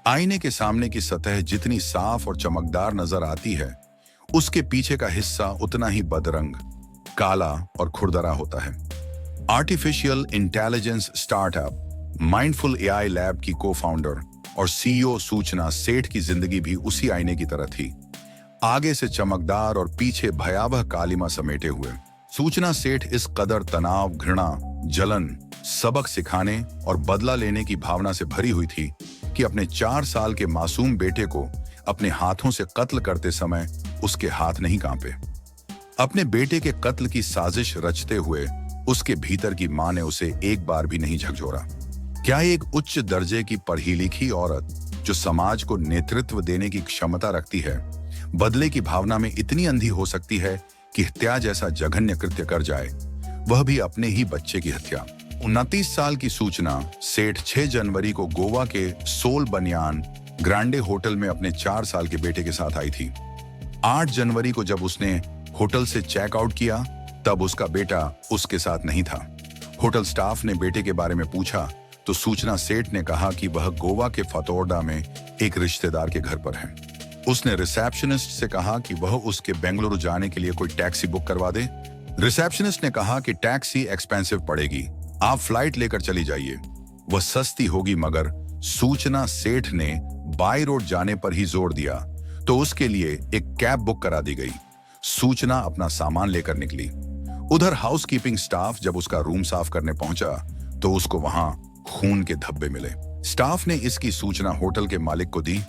आईने के सामने की सतह जितनी साफ और चमकदार नजर आती है, उसके पीछे का हिस्सा उतना ही बदरंग, काला और खुरदरा होता है। Artificial intelligence startup mindful AI lab की को-फाउंडर और सीईओ सूचना सेठ की जिंदगी भी उसी आईने की तरह थी, आगे से चमकदार और पीछे भयावह कालिमा समेटे हुए। सूचना सेठ इस कदर तनाव, घृणा, जलन, सबक सिखाने और बदला लेने की भावना से भरी हुई थी कि अपने 4 साल के मासूम बेटे को अपने हाथों से कत्ल करते समय उसके हाथ नहीं कांपे। अपने बेटे के कत्ल की साजिश रचते हुए उसके भीतर की मां ने उसे एक बार भी नहीं झकझोरा। क्या एक उच्च दर्जे की पढ़ी लिखी औरत जो समाज को नेतृत्व देने की क्षमता रखती है, बदले की भावना में इतनी अंधी हो सकती है कि हत्या जैसा जघन्य कृत्य कर जाए, वह भी अपने ही बच्चे की हत्या। 29 साल की सूचना सेठ 6 जनवरी को गोवा के सोल बनियान ग्रांडे होटल में अपने 4 साल के बेटे के साथ आई थी। 8 जनवरी को जब उसने होटल से चेकआउट किया, तब उसका बेटा उसके साथ नहीं था। होटल स्टाफ ने बेटे के बारे में पूछा तो सूचना सेठ ने कहा कि वह गोवा के फतोर्डा में एक रिश्तेदार के घर पर है। उसने रिसेप्शनिस्ट से कहा कि वह उसके बेंगलुरु जाने के लिए कोई टैक्सी बुक करवा दे। रिसेप्शनिस्ट ने कहा कि टैक्सी एक्सपेंसिव पड़ेगी, आप फ्लाइट लेकर चली जाइए, वह सस्ती होगी। मगर सूचना सेठ ने बाय रोड जाने पर ही जोर दिया तो उसके लिए एक कैब बुक करा दी गई। सूचना अपना सामान लेकर निकली। उधर हाउसकीपिंग स्टाफ जब उसका रूम साफ करने पहुंचा तो उसको वहां खून के धब्बे मिले। स्टाफ ने इसकी सूचना होटल के मालिक को दी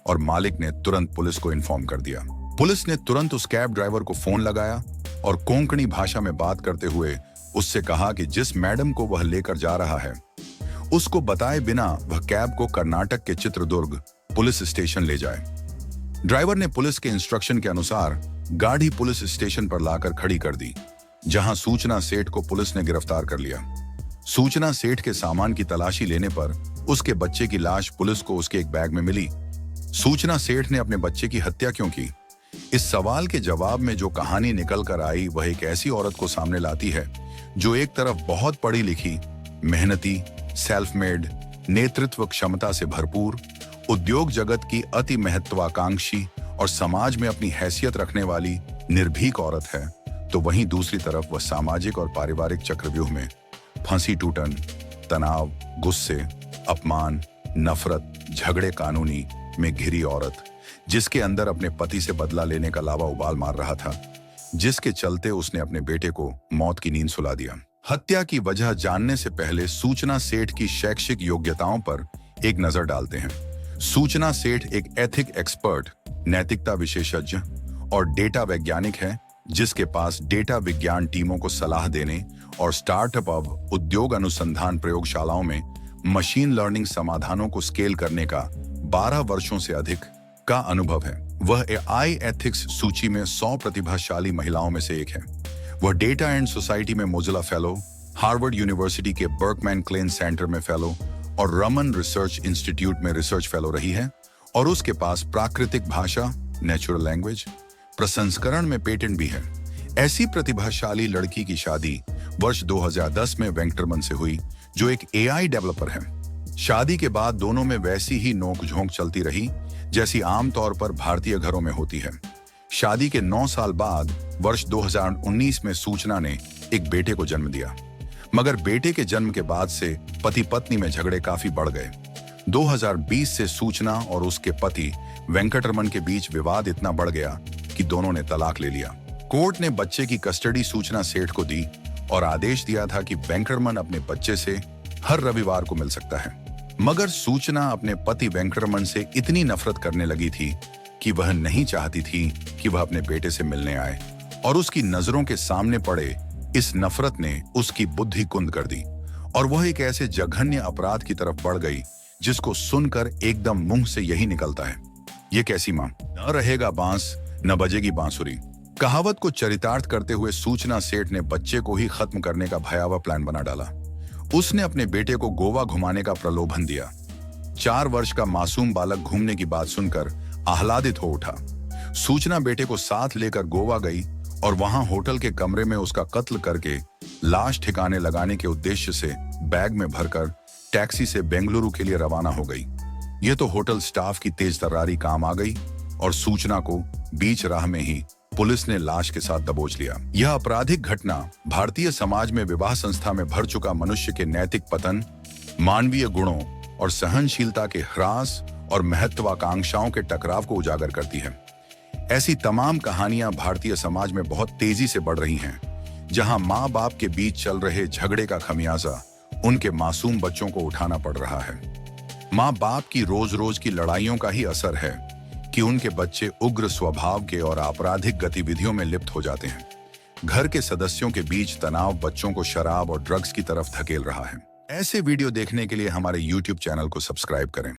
और मालिक ने तुरंत पुलिस को इन्फॉर्म कर दिया। पुलिस ने तुरंत उस कैब ड्राइवर को फोन लगाया और कोंकणी भाषा में बात करते हुए उससे कहा कि जिस मैडम को वह लेकर जा रहा है, उसको बताए बिना वह कैब को कर्नाटक के चित्रदुर्ग पुलिस स्टेशन ले जाए। ड्राइवर ने पुलिस के इंस्ट्रक्शन के अनुसार गाड़ी पुलिस स्टेशन पर लाकर खड़ी कर दी, जहां सूचना सेठ को पुलिस ने गिरफ्तार कर लिया। सूचना सेठ के सामान की तलाशी लेने पर उसके बच्चे की लाश पुलिस को उसके एक बैग में मिली। सूचना सेठ ने अपने बच्चे की हत्या क्यों की? इस सवाल के जवाब में जो कहानी निकल कर आई वह एक ऐसी औरत को सामने लाती है जो एक तरफ बहुत पढ़ी लिखी, मेहनती, सेल्फ मेड, नेतृत्व क्षमता से भरपूर, उद्योग जगत की अति महत्वाकांक्षी और समाज में अपनी हैसियत रखने वाली निर्भीक औरत है, तो वहीं दूसरी तरफ वह सामाजिक और पारिवारिक चक्रव्यूह में फंसी टूटन, तनाव, गुस्से, अपमान, नफरत, झगड़े कानूनी में घिरी औरत, जिसके अंदर अपने पति से बदला लेने का लावा उबाल मार रहा था, जिसके चलते उसने अपने बेटे को मौत की नींद सुला दिया। हत्या की वजह जानने से पहले सूचना सेठ की शैक्षिक योग्यताओं पर एक नजर डालते हैं। सूचना सेठ एक एथिक एक्सपर्ट, नैतिकता विशेषज्ञ और डेटा वैज्ञानिक है, जिसके पास डेटा विज्ञान टीमों को सलाह देने और स्टार्टअप अब उद्योग अनुसंधान प्रयोगशालाओं में मशीन लर्निंग समाधानों को स्केल करने का 12 वर्षों से अधिक का अनुभव है। वह एआई एथिक्स सूची में 100 प्रतिभाशाली महिलाओं में से एक है। वह डेटा एंड सोसाइटी में मोजिला फेलो, हार्वर्ड यूनिवर्सिटी के बर्कमैन क्लेन सेंटर में फेलो और रमन रिसर्च इंस्टीट्यूट में रिसर्च फेलो रही है, और उसके पास प्राकृतिक भाषा, नेचुरल लैंग्वेज प्रसंस्करण में पेटेंट भी है। ऐसी प्रतिभाशाली लड़की की शादी वर्ष 2010 में वेंकटरमन से हुई, जो एक एआई डेवलपर है। शादी के बाद दोनों में वैसी ही नोक-झोंक चलती रही जैसी आमतौर पर भारतीय घरों में होती है। शादी के 9 साल बाद वर्ष 2019 में सूचना ने एक बेटे को जन्म दिया, मगर बेटे के जन्म के बाद से पति पत्नी में झगड़े काफी बढ़ गए। 2020 से सूचना और उसके पति वेंकटरमन के बीच विवाद इतना बढ़ गया कि दोनों ने तलाक ले लिया। कोर्ट ने बच्चे की कस्टडी सूचना सेठ को दी और आदेश दिया था कि वेंकटरमन अपने बच्चे से हर रविवार को मिल सकता है। मगर सूचना अपने पति वेंकटरमन से इतनी नफरत करने लगी थी कि वह नहीं चाहती थी कि वह अपने बेटे से मिलने आए, और उसकी नजरों के सामने पड़े इस नफरत ने उसकी बुद्धि कुंद कर दी और वह एक ऐसे जघन्य अपराध की तरफ बढ़ गई जिसको सुनकर एकदम मुंह से यही निकलता है, ये कैसी मां? न रहेगा बांस न बजेगी बांसुरी। कहावत को चरितार्थ करते हुए सूचना सेठ ने बच्चे को ही खत्म करने का भयावह प्लान बना डाला। उसने अपने बेटे को गोवा घुमाने का प्रलोभन दिया। 4 वर्ष का मासूम बालक घूमने की बात सुनकर आह्लादित हो उठा। सूचना बेटे को साथ लेकर गोवा गई और वहां होटल के कमरे में उसका कत्ल करके लाश ठिकाने लगाने के उद्देश्य से बैग में भरकर टैक्सी से बेंगलुरु के लिए रवाना हो गई। यह तो होटल स्टाफ की तेज तर्रारी काम आ गई और सूचना को बीच राह में ही पुलिस ने लाश के साथ दबोच लिया। यह आपराधिक घटना भारतीय समाज में विवाह संस्था में भर चुका मनुष्य के नैतिक पतन, मानवीय गुणों और सहनशीलता के ह्रास और महत्वाकांक्षाओं के टकराव को उजागर करती है। ऐसी तमाम कहानियां भारतीय समाज में बहुत तेजी से बढ़ रही हैं, जहां माँ बाप के बीच चल रहे झगड़े का खमियाजा उनके मासूम बच्चों को उठाना पड़ रहा है। माँ बाप की रोज रोज की लड़ाइयों का ही असर है कि उनके बच्चे उग्र स्वभाव के और आपराधिक गतिविधियों में लिप्त हो जाते हैं। घर के सदस्यों के बीच तनाव बच्चों को शराब और ड्रग्स की तरफ धकेल रहा है। ऐसे वीडियो देखने के लिए हमारे YouTube चैनल को सब्सक्राइब करें।